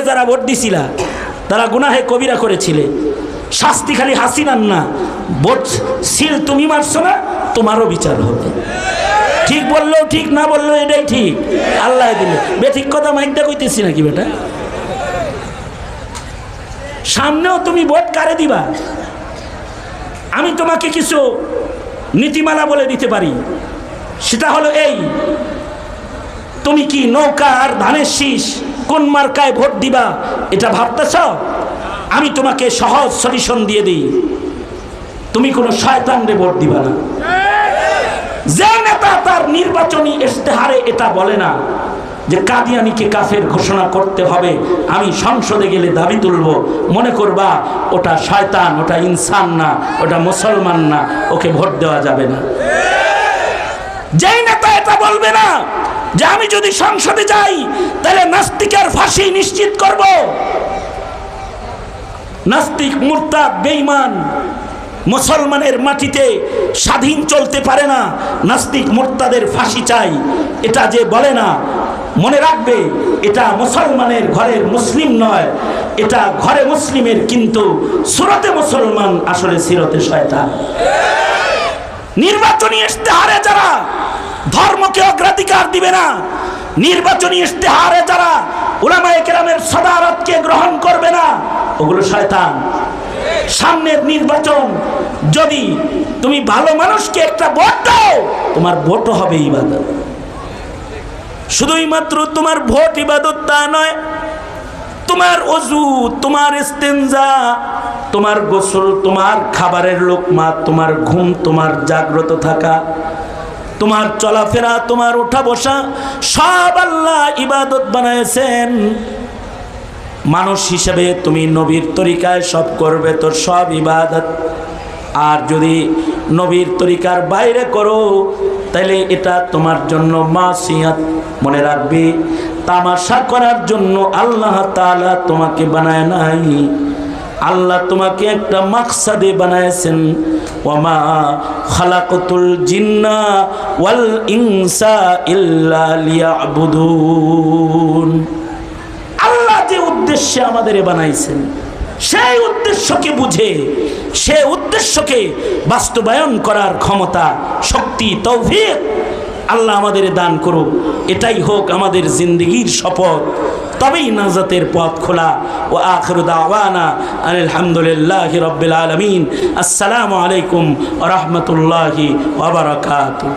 যারা ভোট দিছিলা তারা গুনাহে কবিরা করেছিলে, শাস্তি খালি হাসিনার না, ভোট সিল তুমি মারছো না, তোমারও বিচার হবে। ঠিক বললো ঠিক, না বললো এটাই ঠিক, আল্লাহ দিলে। বেঠিক কথা মাইকটা কইতেছি নাকি বেটা? সামনেও তুমি ভোট কারে দিবা? আমি তোমাকে কিছু নীতিমালা বলে দিতে পারি, সেটা হলো এই, তুমি কি নৌকা আর ধানের শীষ কোন মার্কায় ভোট দিবা এটা ভাবতেছ? আমি তোমাকে সহজ সলিউশন দিয়ে দিই, তুমি কোনো শয়তানরে ভোট দিবা না। যে নেতা তার নির্বাচনী ইশতেহারে এটা বলে না যে কাদিয়ানীকে কাফের ঘোষণা করতে হবে, আমি সংসদে গেলে দাবি তুলব, মনে করবা ওটা শয়তান, ওটা ইনসান না, ওটা মুসলমান না, ওকে ভোট দেওয়া যাবে না। যেই নেতা এটা বলবে না যে আমি যদি সংসদে যাই তাহলে নাস্তিকের ফাঁসি নিশ্চিত করব, নাস্তিক মুরতাদ বেঈমান মুসলমানের মাটিতে স্বাধীন চলতে পারে না, নাস্তিক মুরতাদের ফাঁসি চাই, এটা যে বলে না, মনে রাখবে এটা মুসলমানের ঘরের মুসলিম নয়, এটা ঘরে মুসলিমের কিন্তু সুরতে মুসলমান, আসলে সিরতে শয়তান। নির্বাচনী ইশতেহারে যারা ধর্মকে অগ্রাধিকার দিবে না, নির্বাচনী ইশতেহারে যারা উলামায়ে কেরামের সাদারতকে গ্রহণ করবে না, ওগুলো শয়তান। সামনের নির্বাচন, যদি তুমি ভালো মানুষকে একটা ভোট দাও, তোমার ভোটও হবে ইবাদত। শুধুই মাত্র তোমার ভোট ইবাদত তা নয়, তোমার ওযু, তোমার ইস্তেনজা, তোমার গোসল, তোমার খাবারের লোকমা, তোমার ঘুম, তোমার জাগ্রত থাকা, তোমার চলাফেরা, তোমার ওঠা বসা, সব আল্লাহ ইবাদত বানাইছেন। মানুষ হিসেবে তুমি নবীর তরিকায় সব করবে, তোর সব ইবাদত। আর যদি নবীর তরিকার বাইরে করো তাহলে এটা তোমার জন্য মাসিয়াত। মনে রাখবি, তামাশা করার জন্য আল্লাহ তাআলা তোমাকে বানায় নাই, আল্লাহ তোমাকে একটা মাকসাদে বানায়ছেন। ওয়ামা খালাকতুল জিন্না ওয়াল ইনসা ইল্লা লিয়াবুদুন। আল্লাহ যে উদ্দেশ্যে আমাদের বানাইছেন, সেই উদ্দেশ্যকে বুঝে, সেই উদ্দেশ্যকে বাস্তবায়ন করার ক্ষমতা, শক্তি, তৌফিক আল্লাহ আমাদের দান করুক। এটাই হোক আমাদের জিন্দেগির শপথ, তবেই নাজাতের পথ খোলা। ও আখিরু দাওয়ানা আলহামদুলিল্লাহি রাব্বিল আলামিন। আসসালামু আলাইকুম ওয়া রাহমাতুল্লাহি ওয়া বারাকাতুহু।